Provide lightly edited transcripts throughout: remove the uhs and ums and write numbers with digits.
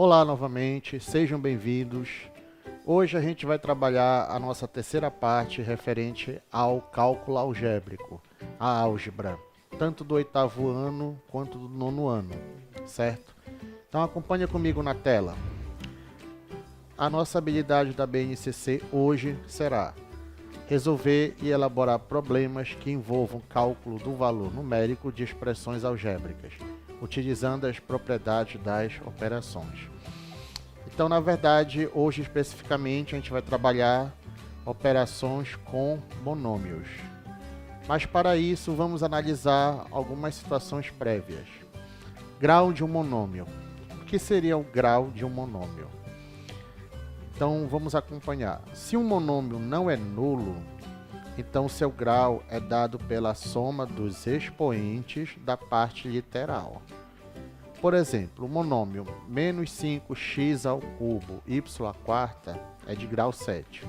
Olá novamente, sejam bem-vindos. Hoje a gente vai trabalhar a nossa terceira parte referente ao cálculo algébrico, a álgebra, tanto do oitavo ano quanto do nono ano, certo? Então acompanha comigo na tela. A nossa habilidade da BNCC hoje será resolver e elaborar problemas que envolvam cálculo do valor numérico de expressões algébricas, utilizando as propriedades das operações. Então, na verdade, hoje especificamente a gente vai trabalhar operações com monômios. Mas para isso, vamos analisar algumas situações prévias. Grau de um monômio. O que seria o grau de um monômio? Então, vamos acompanhar. Se um monômio não é nulo, então seu grau é dado pela soma dos expoentes da parte literal. Por exemplo, o monômio menos 5x ao cubo y à quarta é de grau 7.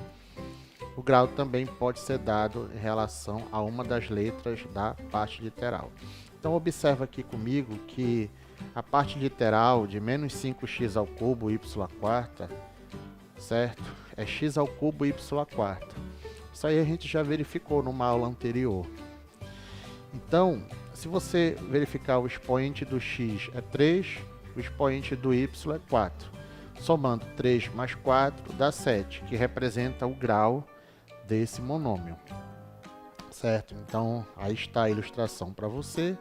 O grau também pode ser dado em relação a uma das letras da parte literal. Então, observa aqui comigo que a parte literal de menos 5x ao cubo y à quarta, certo? É x ao cubo y à quarta. Isso aí a gente já verificou numa aula anterior. Então, se você verificar o expoente do x é 3, o expoente do y é 4. Somando 3 mais 4 dá 7, que representa o grau desse monômio. Certo? Então, aí está a ilustração para você.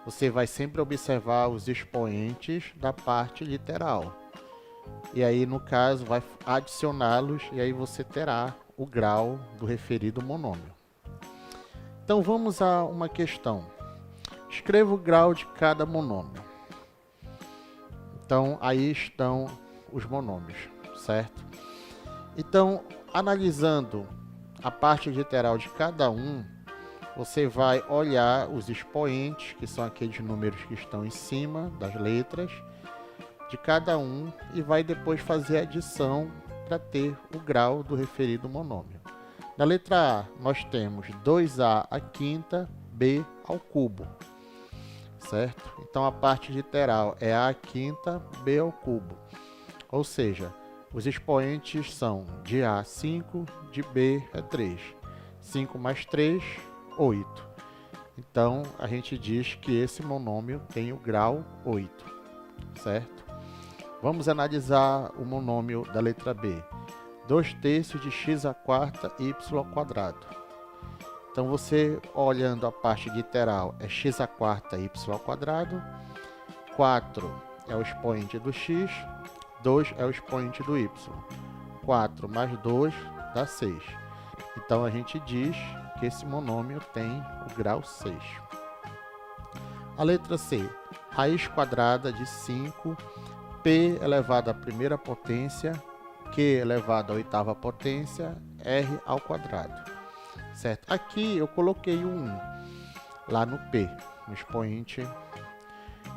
Você vai sempre observar os expoentes da parte literal. E aí, no caso, vai adicioná-los e aí você terá o grau do referido monômio. Então, vamos a uma questão. Escreva o grau de cada monômio. Então, aí estão os monômios, certo? Então, analisando a parte literal de cada um, você vai olhar os expoentes, que são aqueles números que estão em cima das letras, de cada um, e vai depois fazer a adição para ter o grau do referido monômio. Na letra A, nós temos 2A à quinta, B ao cubo, certo? Então, a parte literal é A à quinta, B ao cubo. Ou seja, os expoentes são de A, 5, de B é 3. 5 mais 3, 8. Então, a gente diz que esse monômio tem o grau 8, certo? Vamos analisar o monômio da letra B. 2 terços de x à quarta y ao quadrado. Então, você olhando a parte literal é x à quarta y ao quadrado. 4 é o expoente do x. 2 é o expoente do y. 4 mais 2 dá 6. Então, a gente diz que esse monômio tem o grau 6. A letra C. Raiz quadrada de 5, p elevado à primeira potência, q elevado à oitava potência, r ao quadrado. Certo? Aqui eu coloquei o 1 lá no p, no expoente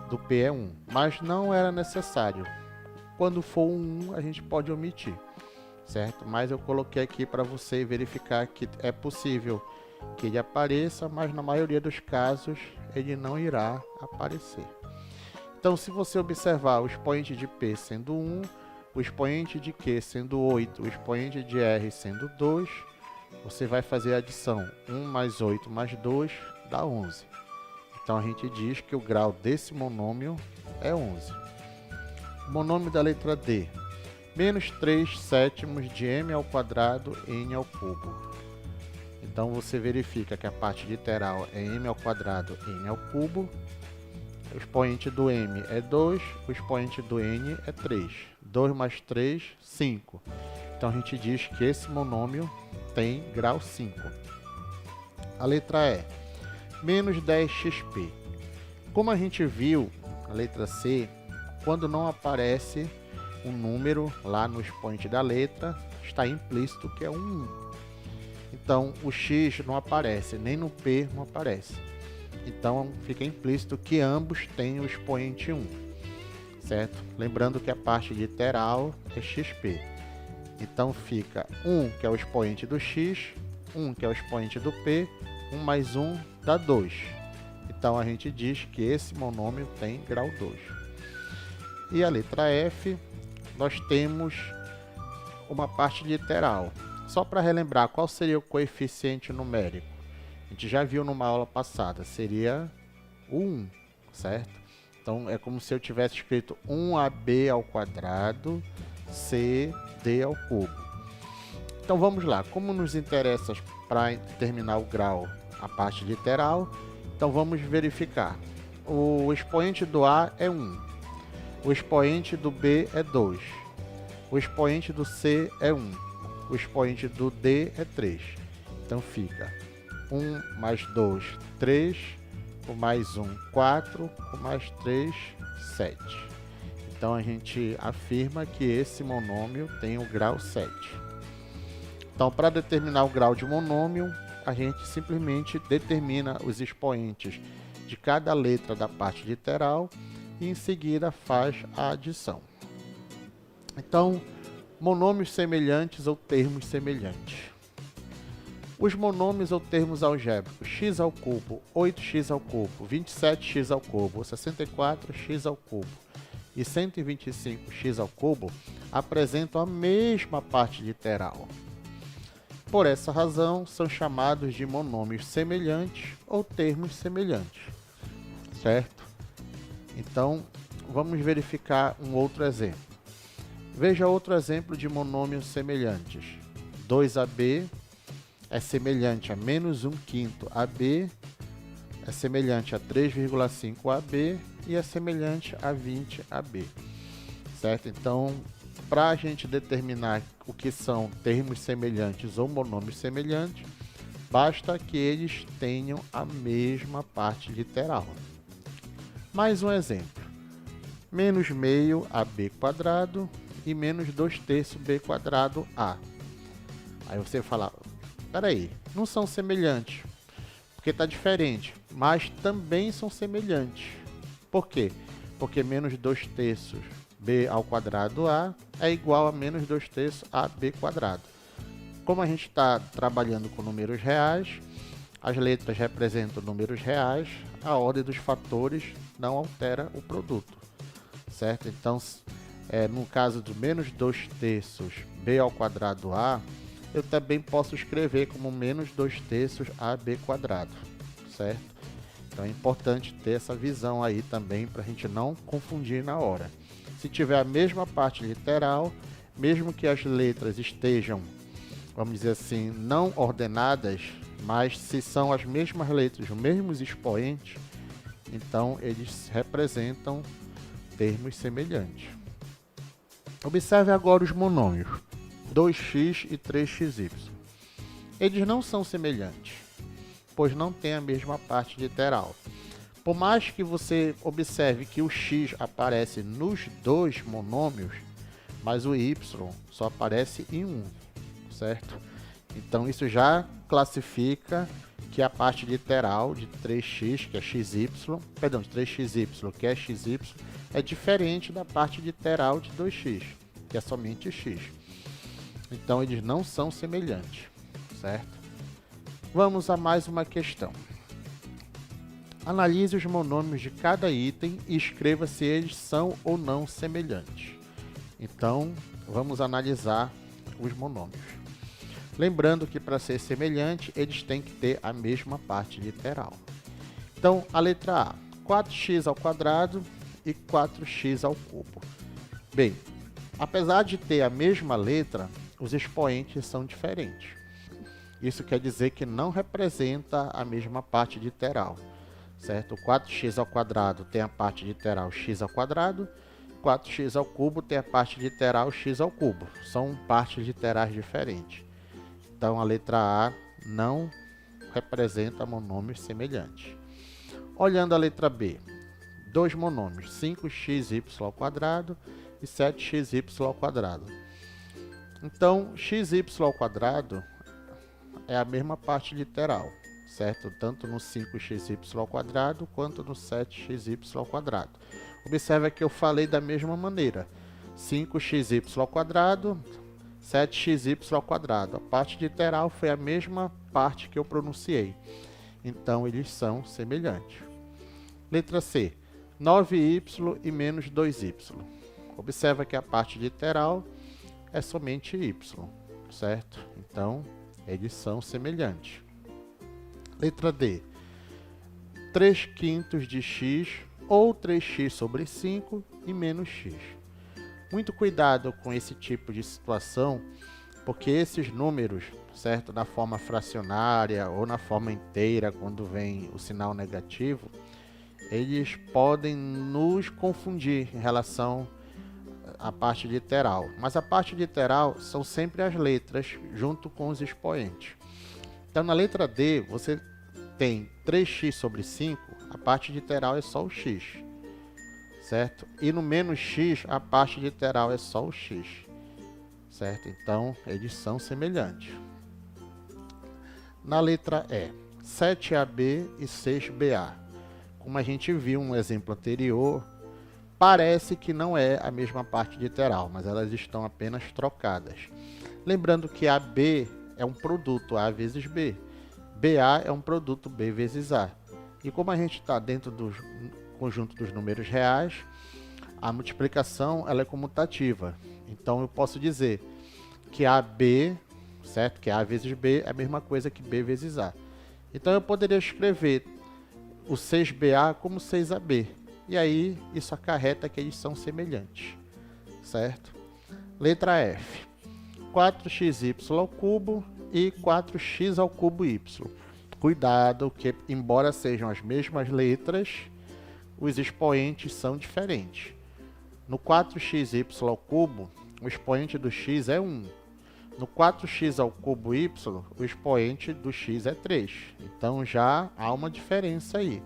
do p é 1, mas não era necessário. Quando for um 1, a gente pode omitir, certo? Mas eu coloquei aqui para você verificar que é possível que ele apareça, mas na maioria dos casos ele não irá aparecer. Então, se você observar o expoente de p sendo 1, o expoente de q sendo 8, o expoente de r sendo 2, você vai fazer a adição. 1 mais 8 mais 2 dá 11. Então, a gente diz que o grau desse monômio é 11. O monômio da letra D. Menos 3 sétimos de m ao quadrado n ao cubo. Então, você verifica que a parte literal é m ao quadrado n ao cubo. O expoente do m é 2, o expoente do n é 3. 2 mais 3, 5. Então, a gente diz que esse monômio tem grau 5. A letra E. Menos 10xp. Como a gente viu na letra C, quando não aparece um número lá no expoente da letra, está implícito que é um 1. Então, o x não aparece, nem no p não aparece. Então, fica implícito que ambos têm o expoente 1, certo? Lembrando que a parte literal é xp. Então, fica 1, que é o expoente do x, 1, que é o expoente do p, 1 mais 1 dá 2. Então, a gente diz que esse monômio tem grau 2. E a letra F, nós temos uma parte literal. Só para relembrar, qual seria o coeficiente numérico? A gente já viu numa aula passada, seria o 1, certo? Então, é como se eu tivesse escrito 1ab ao quadrado, cd ao cubo. Então, vamos lá. Como nos interessa para determinar o grau a parte literal, então vamos verificar. O expoente do A é 1. O expoente do B é 2. O expoente do C é 1. O expoente do D é 3. Então fica 1 mais 2, 3. Com mais 1, 4. Com mais 3, 7. Então a gente afirma que esse monômio tem o grau 7. Então, para determinar o grau de monômio, a gente simplesmente determina os expoentes de cada letra da parte literal e em seguida faz a adição. Então, monômios semelhantes ou termos semelhantes. Os monômios ou termos algébricos x ao cubo, 8x ao cubo, 27x ao cubo, 64x ao cubo e 125x ao cubo apresentam a mesma parte literal. Por essa razão, são chamados de monômios semelhantes ou termos semelhantes, certo? Então, vamos verificar um outro exemplo. Veja outro exemplo de monômios semelhantes. 2ab é semelhante a menos 1/5 AB, é semelhante a 3,5 AB e é semelhante a 20 AB, certo? Então, para a gente determinar o que são termos semelhantes ou monômios semelhantes, basta que eles tenham a mesma parte literal. Mais um exemplo. Menos meio AB quadrado e menos 2/3 B quadrado A. Aí você fala, peraí, não são semelhantes, porque está diferente, mas também são semelhantes. Por quê? Porque menos 2/3 B ao quadrado A é igual a menos 2/3 AB quadrado. Como a gente está trabalhando com números reais, as letras representam números reais, a ordem dos fatores não altera o produto, certo? Então, no caso do menos 2/3 B ao quadrado A, eu também posso escrever como menos 2/3 AB quadrado, certo? Então é importante ter essa visão aí também para a gente não confundir na hora. Se tiver a mesma parte literal, mesmo que as letras estejam, vamos dizer assim, não ordenadas, mas se são as mesmas letras, os mesmos expoentes, então eles representam termos semelhantes. Observe agora os monômios 2x e 3xy. Eles não são semelhantes, pois não têm a mesma parte literal. Por mais que você observe que o x aparece nos dois monômios, mas o y só aparece em um, certo? Então isso já classifica que a parte literal de 3x, que é xy, perdão, de 3xy, que é xy, é diferente da parte literal de 2x, que é somente x. Então eles não são semelhantes, certo? Vamos a mais uma questão. Analise os monômios de cada item e escreva se eles são ou não semelhantes. Então, vamos analisar os monômios. Lembrando que para ser semelhante, eles têm que ter a mesma parte literal. Então, a letra A, 4x ao quadrado e 4x ao cubo. Bem, apesar de ter a mesma letra, os expoentes são diferentes. Isso quer dizer que não representa a mesma parte literal, certo? 4x ao quadrado tem a parte literal x ao quadrado, 4x ao cubo tem a parte literal x ao cubo. São partes literais diferentes. Então, a letra A não representa monômios semelhantes. Olhando a letra B, dois monômios, 5xy ao quadrado e 7xy ao quadrado. Então, xy ao quadrado é a mesma parte literal, certo? Tanto no 5xy ao quadrado quanto no 7xy ao quadrado. Observe que eu falei da mesma maneira. 5xy ao quadrado, 7xy ao quadrado. A parte literal foi a mesma parte que eu pronunciei. Então, eles são semelhantes. Letra C. 9y e menos 2y. Observa que a parte literal é somente y, certo? Então, eles são semelhantes. Letra D. 3/5 de x ou 3x sobre 5 e menos x. Muito cuidado com esse tipo de situação, porque esses números, certo, na forma fracionária ou na forma inteira, quando vem o sinal negativo, eles podem nos confundir em relação à parte literal. Mas a parte literal são sempre as letras junto com os expoentes. Então, na letra D, você tem 3x sobre 5, a parte literal é só o x, certo? E no menos x, a parte literal é só o x, certo? Então, eles são semelhantes. Na letra E, 7AB e 6BA. Como a gente viu um exemplo anterior, parece que não é a mesma parte literal, mas elas estão apenas trocadas. Lembrando que AB é um produto A vezes B. BA é um produto B vezes A. E como a gente está dentro do conjunto dos números reais, a multiplicação ela é comutativa. Então eu posso dizer que AB, certo? Que A vezes B é a mesma coisa que B vezes A. Então eu poderia escrever o 6BA como 6AB. E aí isso acarreta que eles são semelhantes, certo? Letra F. 4xy ao cubo e 4x ao cubo y. Cuidado que, embora sejam as mesmas letras, os expoentes são diferentes. No 4xy ao cubo, o expoente do x é 1. No 4x ao cubo y, o expoente do x é 3. Então já há uma diferença aí.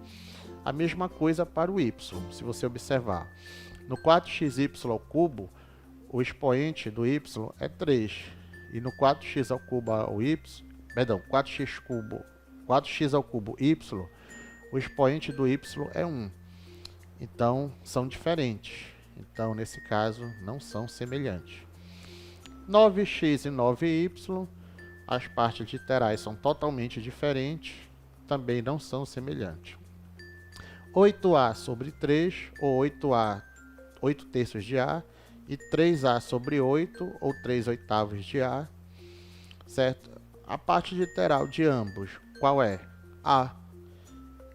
A mesma coisa para o y, se você observar. No 4xy ao cubo, o expoente do y é 3. E no 4x ao cubo y, perdão, 4x ao cubo y, o expoente do y é 1. Então, são diferentes. Então, nesse caso, não são semelhantes. 9x e 9y, as partes literais são totalmente diferentes, também não são semelhantes. 8a sobre 3, ou 8a, 8 terços de A, e 3A sobre 8, ou 3 oitavos de A, certo? A parte literal de ambos, qual é? A.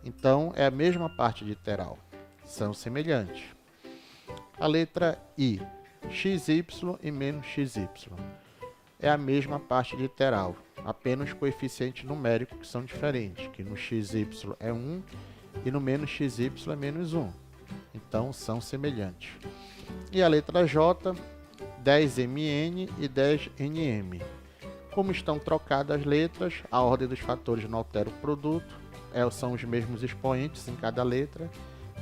Então, é a mesma parte literal. São semelhantes. A letra I, xy e menos xy. É a mesma parte literal, apenas coeficientes numéricos que são diferentes, que no xy é 1 e no menos xy é menos 1. Então, são semelhantes. E a letra J, 10mn e 10nm. Como estão trocadas as letras, a ordem dos fatores não altera o produto, são os mesmos expoentes em cada letra,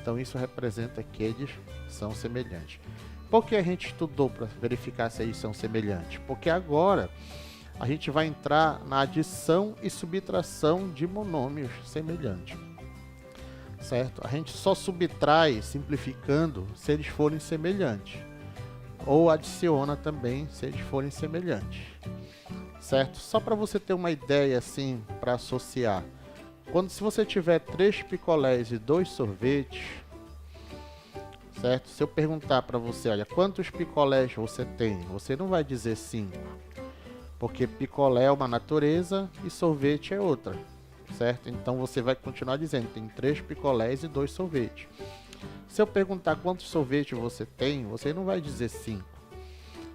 então isso representa que eles são semelhantes. Por que a gente estudou para verificar se eles são semelhantes? Porque agora a gente vai entrar na adição e subtração de monômios semelhantes. Certo? A gente só subtrai, simplificando, se eles forem semelhantes. Ou adiciona também, se eles forem semelhantes. Certo? Só para você ter uma ideia, assim, para associar. Se você tiver 3 picolés e 2 sorvetes, certo? Se eu perguntar para você, olha, quantos picolés você tem? Você não vai dizer 5. Porque picolé é uma natureza e sorvete é outra. Certo? Então você vai continuar dizendo, tem 3 picolés e 2 sorvetes. Se eu perguntar quantos sorvetes você tem, você não vai dizer 5.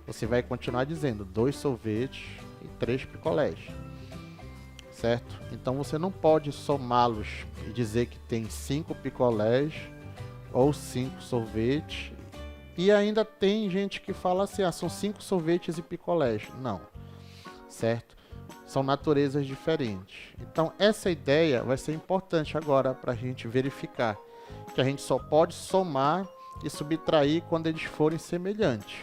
Você vai continuar dizendo 2 sorvetes e 3 picolés. Certo? Então você não pode somá-los e dizer que tem 5 picolés ou 5 sorvetes. E ainda tem gente que fala assim, são 5 sorvetes e picolés. Não. Certo? São naturezas diferentes. Então, essa ideia vai ser importante agora para a gente verificar que a gente só pode somar e subtrair quando eles forem semelhantes.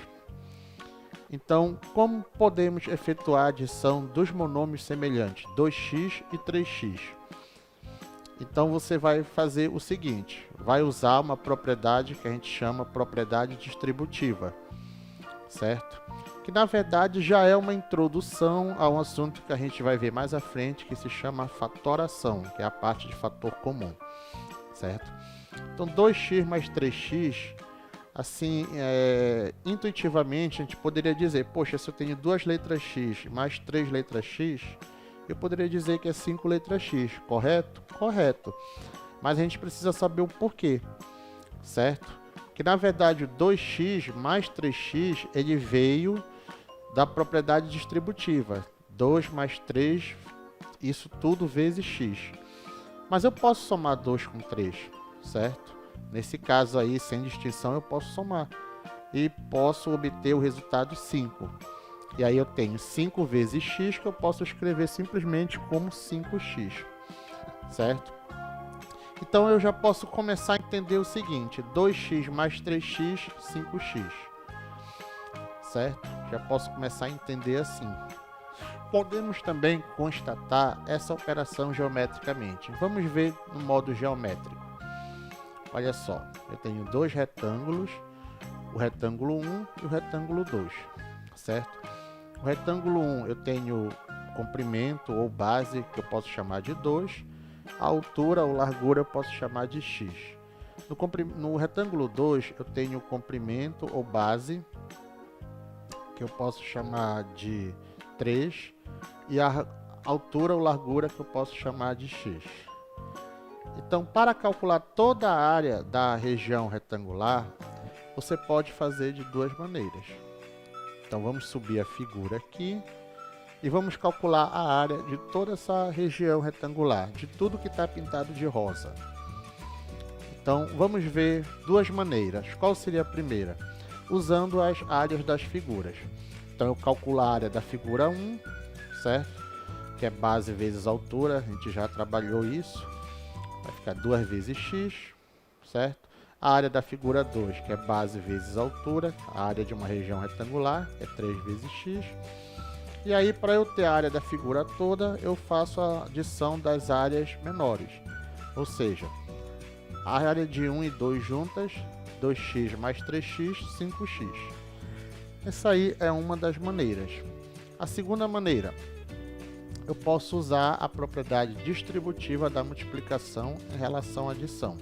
Então, como podemos efetuar a adição dos monômios semelhantes, 2x e 3x? Então, você vai fazer o seguinte, vai usar uma propriedade que a gente chama propriedade distributiva, certo? Que na verdade já é uma introdução a um assunto que a gente vai ver mais à frente, que se chama fatoração, que é a parte de fator comum, certo? Então 2x mais 3x assim, intuitivamente a gente poderia dizer, poxa, se eu tenho 2 letras X mais 3 letras X, eu poderia dizer que é 5 letras X, correto? Correto. Mas a gente precisa saber o porquê, certo? Que na verdade o 2x mais 3x, ele veio da propriedade distributiva. 2 mais 3, isso tudo vezes x. Mas eu posso somar 2 com 3, certo? Nesse caso aí, sem distinção, eu posso somar. E posso obter o resultado 5. E aí eu tenho 5 vezes x, que eu posso escrever simplesmente como 5x, certo? Então eu já posso começar a entender o seguinte, 2x mais 3x, 5x, certo? Já posso começar a entender assim. Podemos também constatar essa operação geometricamente. Vamos ver no modo geométrico. Olha só, eu tenho 2 retângulos, o retângulo 1 e o retângulo 2, certo? O retângulo 1 eu tenho comprimento ou base, que eu posso chamar de 2, a altura ou largura eu posso chamar de x. No retângulo 2 eu tenho comprimento ou base, que eu posso chamar de 3, e a altura ou largura que eu posso chamar de x. Então, para calcular toda a área da região retangular, você pode fazer de 2 maneiras. Então, vamos subir a figura aqui e vamos calcular a área de toda essa região retangular, de tudo que está pintado de rosa. Então, vamos ver 2 maneiras. Qual seria a primeira? Usando as áreas das figuras. Então, eu calculo a área da figura 1, certo? Que é base vezes altura, a gente já trabalhou isso. Vai ficar 2 vezes x, certo? A área da figura 2, que é base vezes altura, a área de uma região retangular, é 3 vezes x. E aí, para eu ter a área da figura toda, eu faço a adição das áreas menores. Ou seja, a área de 1 e 2 juntas, 2x mais 3x, 5x. Essa aí é uma das maneiras. A segunda maneira, eu posso usar a propriedade distributiva da multiplicação em relação à adição,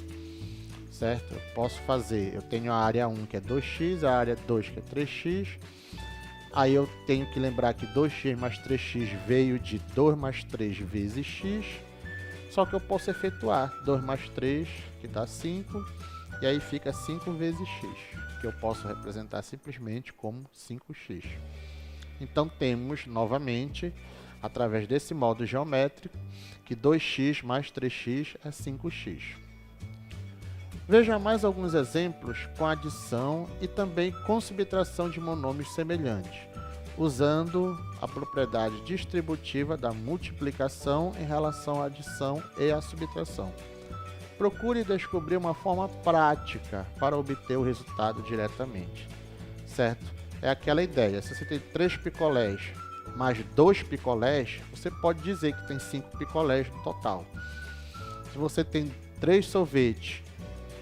certo? Eu posso fazer, eu tenho a área 1 que é 2x, a área 2 que é 3x, aí eu tenho que lembrar que 2x mais 3x veio de 2 mais 3 vezes x, só que eu posso efetuar 2 mais 3, que dá 5, e aí fica 5 vezes x, que eu posso representar simplesmente como 5x. Então temos, novamente, através desse modo geométrico, que 2x mais 3x é 5x. Veja mais alguns exemplos com adição e também com subtração de monômios semelhantes, usando a propriedade distributiva da multiplicação em relação à adição e à subtração. Procure descobrir uma forma prática para obter o resultado diretamente, certo? É aquela ideia, se você tem 3 picolés mais 2 picolés, você pode dizer que tem 5 picolés no total. Se você tem 3 sorvetes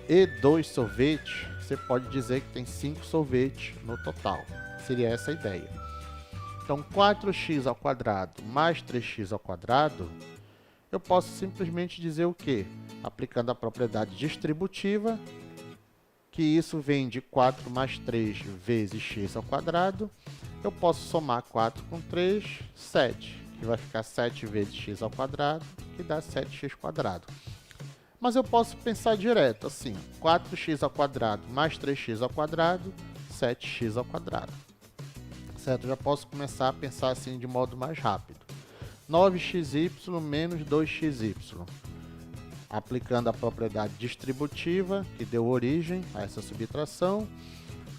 e 2 sorvetes, você pode dizer que tem 5 sorvetes no total. Seria essa a ideia. Então, 4x ao quadrado mais 3x ao quadrado, eu posso simplesmente dizer o quê? Aplicando a propriedade distributiva, que isso vem de 4 mais 3 vezes x ao quadrado. Eu posso somar 4 com 3, 7, que vai ficar 7 vezes x ao quadrado, que dá 7x quadrado. Mas eu posso pensar direto, assim, 4x ao quadrado mais 3x ao quadrado, 7x ao quadrado. Certo? Eu já posso começar a pensar assim de modo mais rápido. 9xy menos 2xy. Aplicando a propriedade distributiva, que deu origem a essa subtração,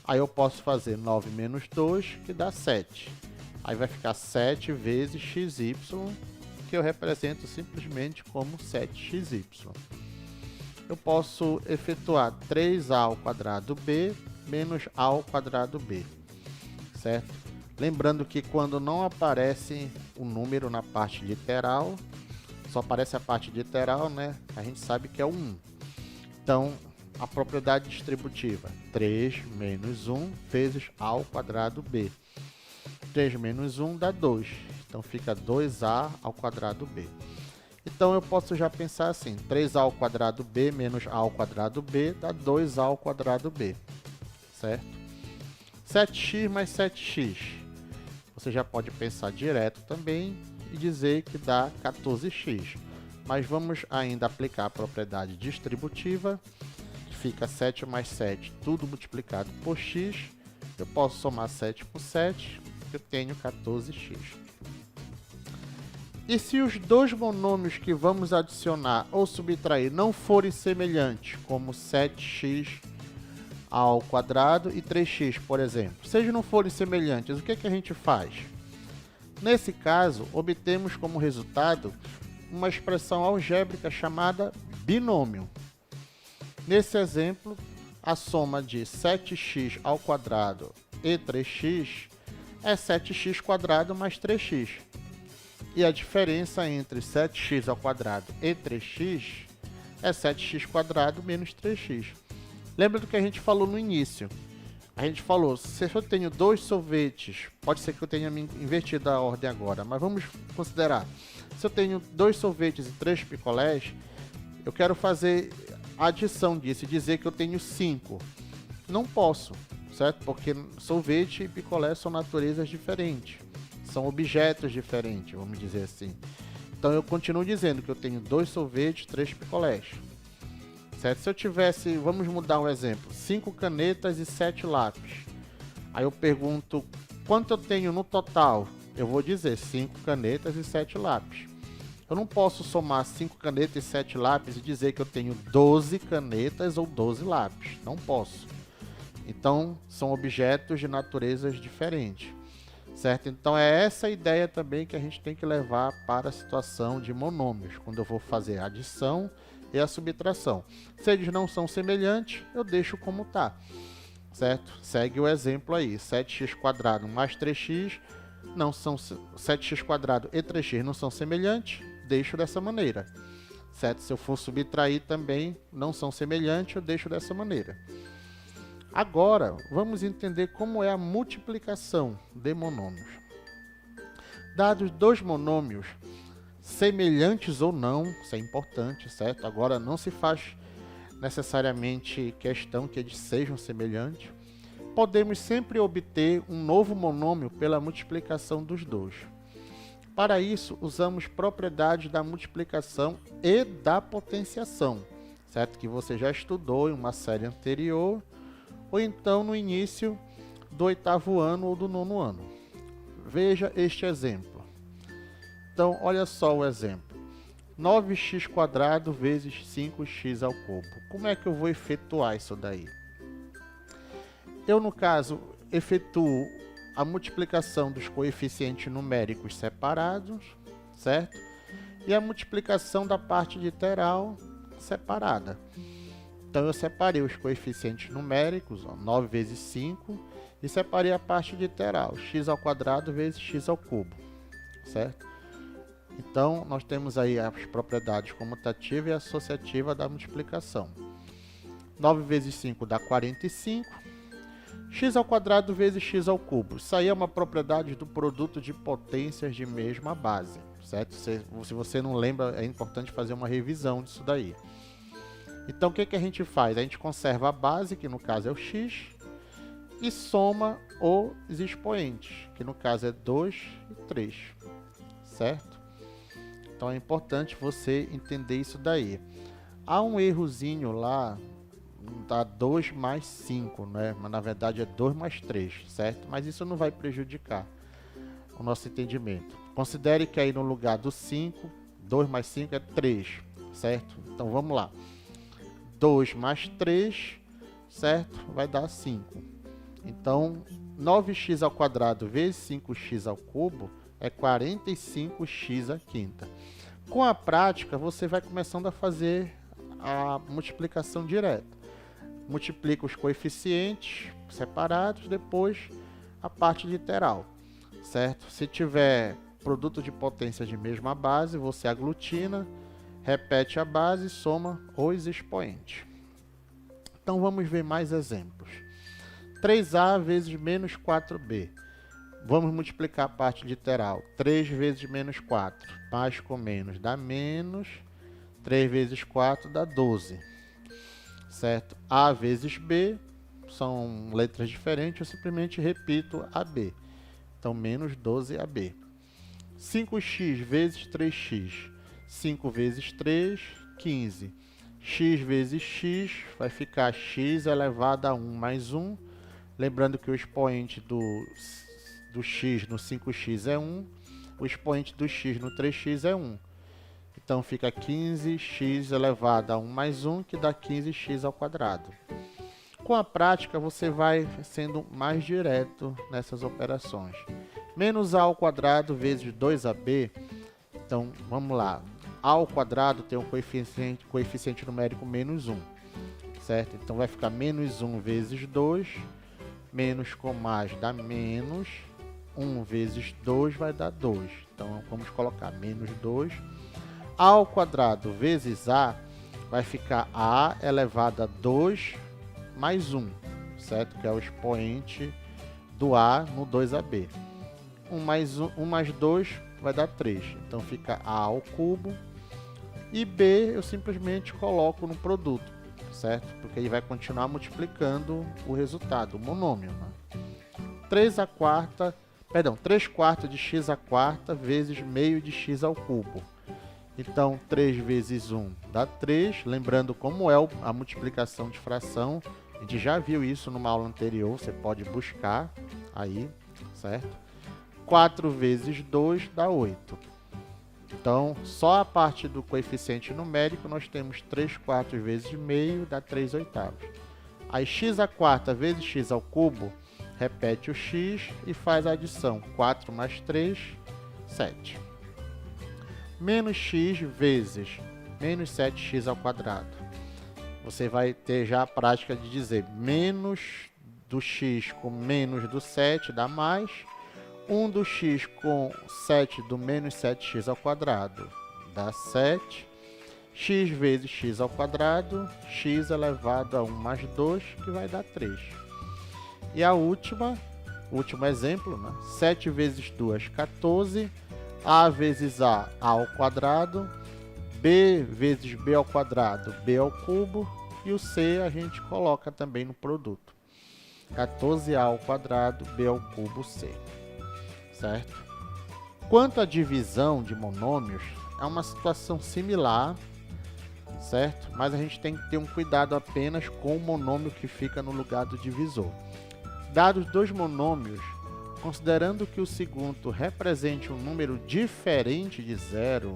aí eu posso fazer 9 menos 2, que dá 7. Aí vai ficar 7 vezes xy, que eu represento simplesmente como 7xy. Eu posso efetuar 3a ao quadrado b menos a ao quadrado b, certo? Lembrando que quando não aparece o número na parte literal, só aparece a parte literal, né? A gente sabe que é o 1. Então, a propriedade distributiva, 3 menos 1 vezes a ao quadrado b. 3 menos 1 dá 2. Então, fica 2a ao quadrado b. Então, eu posso já pensar assim, 3a ao quadrado b menos a ao quadrado b dá 2a ao quadrado b. certo? 7x mais 7x. Você já pode pensar direto também e dizer que dá 14x. Mas vamos ainda aplicar a propriedade distributiva, que fica 7 mais 7, tudo multiplicado por x. Eu posso somar 7 por 7, eu tenho 14x. E se os dois monômios que vamos adicionar ou subtrair não forem semelhantes, como 7x ao quadrado e 3x, por exemplo, se eles não forem semelhantes, o que a gente faz? Nesse caso, obtemos como resultado uma expressão algébrica chamada binômio. Nesse exemplo, a soma de 7x ao quadrado e 3x é 7x quadrado mais 3x. E a diferença entre 7x ao quadrado e 3x é 7x quadrado menos 3x. Lembra do que a gente falou no início? A gente falou, se eu tenho 2 sorvetes, pode ser que eu tenha me invertido a ordem agora, mas vamos considerar. Se eu tenho 2 sorvetes e 3 picolés, eu quero fazer a adição disso e dizer que eu tenho 5. Não posso, certo? Porque sorvete e picolé são naturezas diferentes. São objetos diferentes, vamos dizer assim. Então eu continuo dizendo que eu tenho 2 sorvetes, 3 picolés. Certo? Se eu tivesse, vamos mudar um exemplo, 5 canetas e 7 lápis. Aí eu pergunto, quanto eu tenho no total? Eu vou dizer 5 canetas e 7 lápis. Eu não posso somar 5 canetas e 7 lápis e dizer que eu tenho 12 canetas ou 12 lápis. Não posso. Então, são objetos de naturezas diferentes. Certo? Então é essa a ideia também que a gente tem que levar para a situação de monômios, quando eu vou fazer a adição e a subtração. Se eles não são semelhantes, eu deixo como está. Certo? Segue o exemplo aí, 7x quadrado mais 3x, não são 7x quadrado e 3x não são semelhantes, deixo dessa maneira. Certo? Se eu for subtrair também, não são semelhantes, eu deixo dessa maneira. Agora, vamos entender como é a multiplicação de monômios. Dados dois monômios, semelhantes ou não, isso é importante, certo? Agora, não se faz necessariamente questão que eles sejam semelhantes. Podemos sempre obter um novo monômio pela multiplicação dos dois. Para isso, usamos propriedades da multiplicação e da potenciação, certo? Que você já estudou em uma série anterior, ou então no início do 8º ano ou do 9º ano. Veja este exemplo. Então, olha só o exemplo. 9x² vezes 5x ao cubo. Como é que eu vou efetuar isso daí? Eu, no caso, efetuo a multiplicação dos coeficientes numéricos separados, certo? E a multiplicação da parte literal separada. Então, eu separei os coeficientes numéricos, 9 vezes 5, e separei a parte literal, x² vezes x ao cubo, certo? Então, nós temos aí as propriedades comutativa e associativa da multiplicação. 9 vezes 5 dá 45, x² vezes x ao cubo. Isso aí é uma propriedade do produto de potências de mesma base, certo? Se você não lembra, é importante fazer uma revisão disso daí. Então, o que a gente faz? A gente conserva a base, que no caso é o x, e soma os expoentes, que no caso é 2 e 3, certo? Então, é importante você entender isso daí. Há um errozinho lá, dá 2 mais 5, né? Mas na verdade é 2 mais 3, certo? Mas isso não vai prejudicar o nosso entendimento. Considere que aí no lugar do 5, 2 mais 5 é 3, certo? Então, vamos lá. 2 mais 3, certo? Vai dar 5. Então, 9x² vezes 5x ao cubo é 45x à quinta. Com a prática, você vai começando a fazer a multiplicação direta. Multiplica os coeficientes separados, depois a parte literal, certo? Se tiver produto de potências de mesma base, você aglutina, repete a base e soma os expoentes. Então vamos ver mais exemplos. 3a vezes menos 4b. Vamos multiplicar a parte literal. 3 vezes menos 4. Mais com menos dá menos. 3 vezes 4 dá 12. Certo? A vezes b, são letras diferentes, eu simplesmente repito AB. Então, menos 12AB. 5x vezes 3x. 5 vezes 3, 15. X vezes x vai ficar x elevado a 1 mais 1. Lembrando que o expoente do x no 5x é 1. O expoente do x no 3x é 1. Então, fica 15x elevado a 1 mais 1, que dá 15x ao quadrado. Com a prática, você vai sendo mais direto nessas operações. Menos a ao quadrado vezes 2ab. Então, vamos lá. A ao quadrado tem um coeficiente numérico menos 1. Certo? Então, vai ficar menos 1 vezes 2. Menos com mais dá menos. 1 vezes 2 vai dar 2. Então, vamos colocar menos 2. A ao quadrado vezes a vai ficar a elevado a 2 mais 1, certo? Que é o expoente do a no 2ab. 1 mais 2 vai dar 3. Então fica a ao cubo. E b eu simplesmente coloco no produto, certo? Porque ele vai continuar multiplicando o resultado, o monômio. Né? 3 quartos de x à quarta vezes meio de x ao cubo. Então, 3 vezes 1 dá 3. Lembrando como é a multiplicação de fração. A gente já viu isso numa aula anterior. Você pode buscar aí, certo? 4 vezes 2 dá 8. Então, só a parte do coeficiente numérico, nós temos 3 quartos vezes meio, dá 3 oitavos. Aí, x à quarta vezes x ao cubo, repete o x e faz a adição. 4 mais 3, 7. Menos x vezes menos 7x ao quadrado. Você vai ter já a prática de dizer menos do x com menos do 7 dá mais. 1 do x com 7 do menos 7x ao quadrado dá 7. X vezes x ao quadrado, x elevado a 1 mais 2, que vai dar 3. E a último exemplo, né? 7 vezes 2, 14. A vezes a ao quadrado, b vezes b ao quadrado, b ao cubo, e o c a gente coloca também no produto. 14a ao quadrado, b ao cubo, c. Certo? Quanto à divisão de monômios, é uma situação similar, certo? Mas a gente tem que ter um cuidado apenas com o monômio que fica no lugar do divisor. Dados dois monômios, considerando que o segundo represente um número diferente de zero,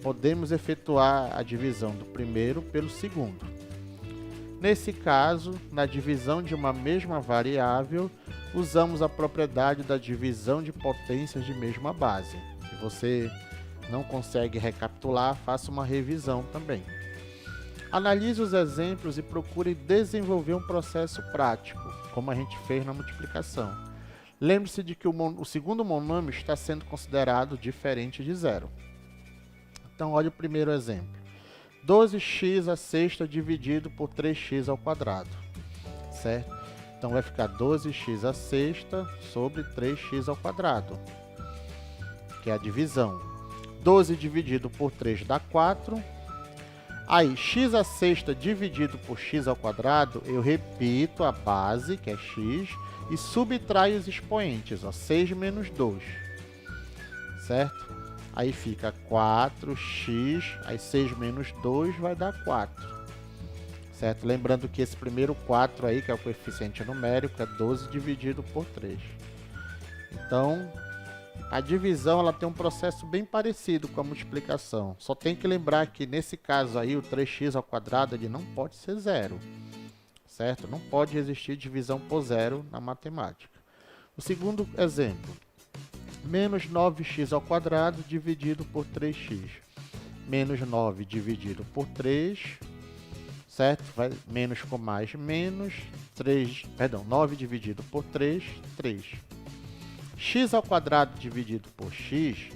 podemos efetuar a divisão do primeiro pelo segundo. Nesse caso, na divisão de uma mesma variável, usamos a propriedade da divisão de potências de mesma base. Se você não consegue recapitular, faça uma revisão também. Analise os exemplos e procure desenvolver um processo prático, como a gente fez na multiplicação. Lembre-se de que o segundo monômio está sendo considerado diferente de zero. Então, olha o primeiro exemplo. 12x à sexta dividido por 3x ao quadrado. Certo? Então, vai ficar 12x à sexta sobre 3x ao quadrado, que é a divisão. 12 dividido por 3 dá 4. Aí, x à sexta dividido por x ao quadrado, eu repito a base, que é x, e subtraio os expoentes, ó, 6 menos 2, certo? Aí fica 4x, aí 6 menos 2 vai dar 4, certo? Lembrando que esse primeiro 4 aí, que é o coeficiente numérico, é 12 dividido por 3. Então, a divisão ela tem um processo bem parecido com a multiplicação. Só tem que lembrar que nesse caso aí, o 3x ao quadrado ele não pode ser zero. Certo? Não pode existir divisão por zero na matemática. O segundo exemplo. Menos 9x ao quadrado dividido por 3x. Menos 9 dividido por 3. Certo? Vai, menos com mais, menos. 9 dividido por 3, 3. X ao quadrado dividido por x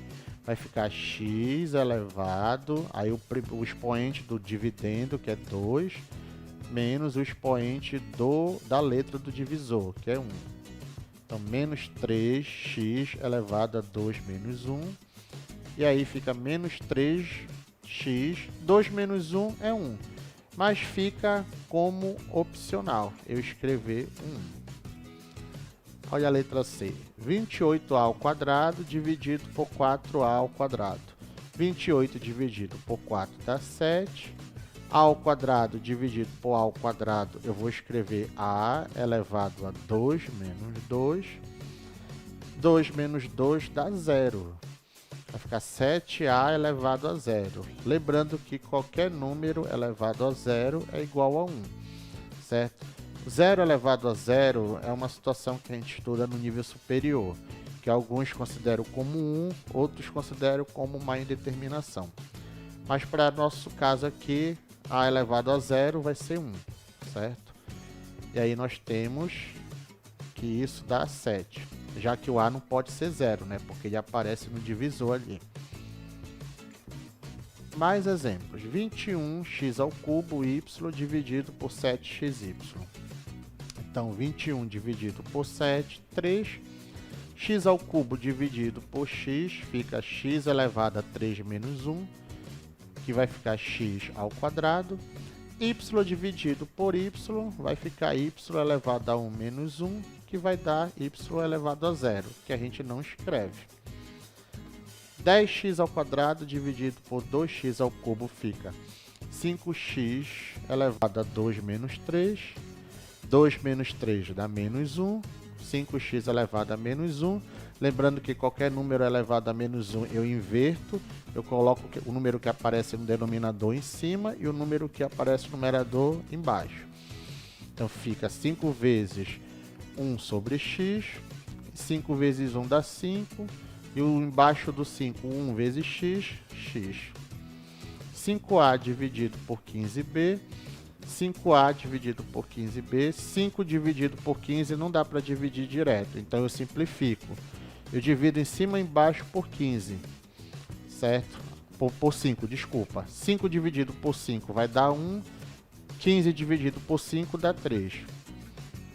vai ficar x elevado, aí o expoente do dividendo, que é 2, menos o expoente da letra do divisor, que é 1. Então, menos 3x elevado a 2 menos 1. E aí fica menos 3x, 2 menos 1 é 1. mas fica como opcional eu escrever 1. Olha a letra C. 28a ao quadrado dividido por 4a ao quadrado. 28 dividido por 4 dá 7. A ao quadrado dividido por a ao quadrado, eu vou escrever a elevado a 2 menos 2. 2 menos 2 dá 0. Vai ficar 7a elevado a 0. Lembrando que qualquer número elevado a 0 é igual a 1, certo? 0 elevado a 0 é uma situação que a gente estuda no nível superior, que alguns consideram como 1, outros consideram como uma indeterminação. Mas para nosso caso aqui, a elevado a 0 vai ser 1, certo? E aí nós temos que isso dá 7, já que o a não pode ser 0, né? Porque ele aparece no divisor ali. Mais exemplos. 21x ao cubo y dividido por 7xy. Então, 21 dividido por 7, 3. X ao cubo dividido por x, fica x elevado a 3 menos 1, que vai ficar x ao quadrado. Y dividido por y, vai ficar y elevado a 1 menos 1, que vai dar y elevado a 0, que a gente não escreve. 10x ao quadrado dividido por 2x ao cubo fica 5x elevado a 2 menos 3. 2 menos 3 dá menos 1. 5x elevado a menos 1. Lembrando que qualquer número elevado a menos 1 eu inverto. Eu coloco o número que aparece no denominador em cima e o número que aparece no numerador embaixo. Então fica 5 vezes 1 sobre x. 5 vezes 1 dá 5. E o embaixo do 5, 1 vezes x, x. 5a dividido por 15b. 5a dividido por 15b. 5 dividido por 15 não dá para dividir direto, então eu simplifico. Eu divido em cima e embaixo por 15, certo? Por 5, desculpa. 5 dividido por 5 vai dar 1. 15 dividido por 5 dá 3.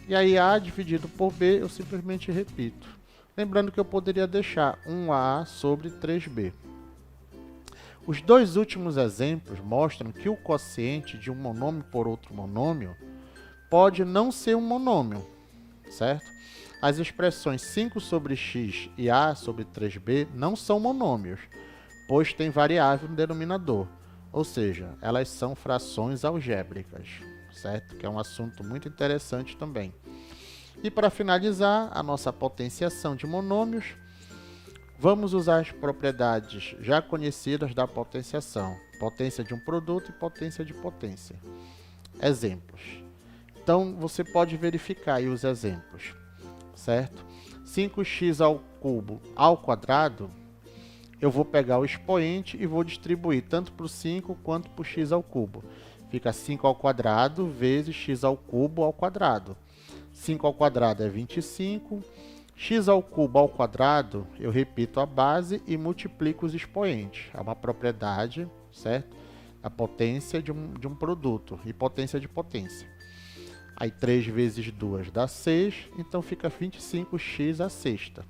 E aí a dividido por b eu simplesmente repito. Lembrando que eu poderia deixar 1a sobre 3b. Os dois últimos exemplos mostram que o quociente de um monômio por outro monômio pode não ser um monômio, certo? As expressões 5 sobre x e a sobre 3b não são monômios, pois tem variável no denominador, ou seja, elas são frações algébricas, certo? Que é um assunto muito interessante também. E para finalizar a nossa potenciação de monômios, vamos usar as propriedades já conhecidas da potenciação. Potência de um produto e potência de potência. Exemplos. Então, você pode verificar aí os exemplos, certo? 5x ao cubo ao quadrado, eu vou pegar o expoente e vou distribuir tanto para o 5 quanto para o x ao cubo. Fica 5 ao quadrado vezes x ao cubo ao quadrado. 5 ao quadrado é 25. X ao cubo ao quadrado, eu repito a base e multiplico os expoentes. É uma propriedade, certo? A potência de um produto e potência de potência. Aí 3 vezes 2 dá 6, então fica 25x à sexta.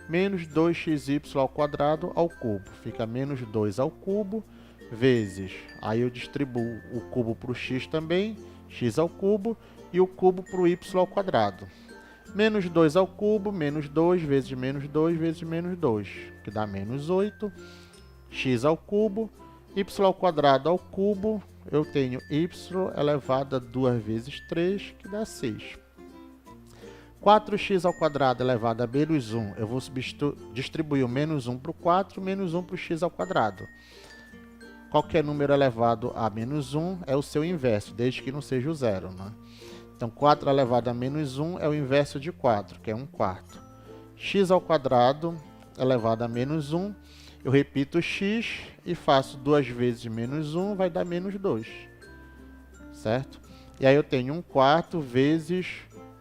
Menos 2xy ao quadrado ao cubo, fica menos 2 ao cubo, vezes, aí eu distribuo o cubo para o x também, x ao cubo, e o cubo para o y ao quadrado. Menos 2 ao cubo, menos 2 vezes menos 2 vezes menos 2, que dá menos 8. X ao cubo, y ao quadrado ao cubo, eu tenho y elevado a 2 vezes 3, que dá 6. 4x ao quadrado elevado a menos 1, eu vou distribuir o menos 1 para o 4, menos 1 para o x ao quadrado. Qualquer número elevado a menos 1 é o seu inverso, desde que não seja o zero, né? Então, 4 elevado a menos 1 é o inverso de 4, que é 1/4. X ao quadrado elevado a menos 1, eu repito x e faço 2 vezes menos 1, vai dar menos 2, certo? E aí eu tenho 1/4 vezes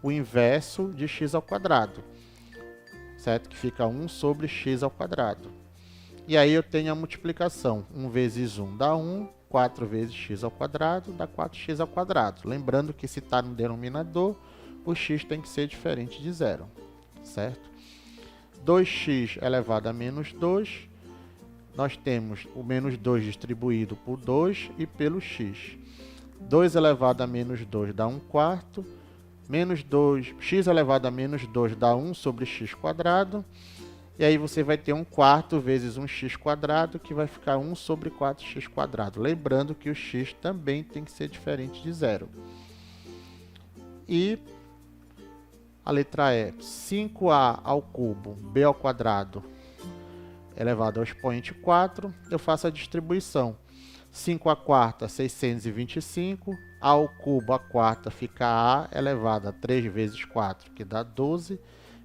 o inverso de x ao quadrado, certo? Que fica 1 sobre x ao quadrado. E aí eu tenho a multiplicação, 1 vezes 1 dá 1, 4 vezes x ao quadrado dá 4x ao quadrado. Lembrando que se está no denominador, o x tem que ser diferente de zero, certo? 2x elevado a menos 2, nós temos o menos 2 distribuído por 2 e pelo x. 2 elevado a menos 2 dá 1 quarto. Menos 2, x elevado a menos 2 dá 1 sobre x quadrado. E aí você vai ter 1 quarto vezes 1x quadrado, que vai ficar 1 sobre 4x quadrado. Lembrando que o x também tem que ser diferente de zero. E a letra E, 5a ao cubo, b ao quadrado, elevado ao expoente 4. Eu faço a distribuição. 5 à quarta, 625. A ao cubo, a quarta, fica a elevado a 3 vezes 4, que dá 12.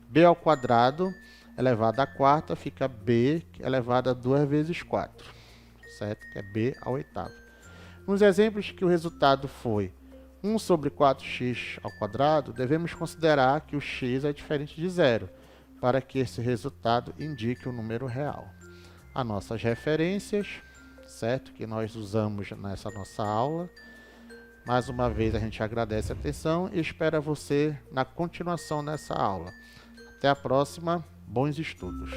B ao quadrado, elevado à quarta, fica b elevado a 2 vezes 4, certo? Que é b ao oitavo. Nos exemplos que o resultado foi 1 sobre 4x ao quadrado, devemos considerar que o x é diferente de zero, para que esse resultado indique o número real. As nossas referências, certo? Que nós usamos nessa nossa aula. Mais uma vez a gente agradece a atenção e espera você na continuação dessa aula. Até a próxima, bons estudos!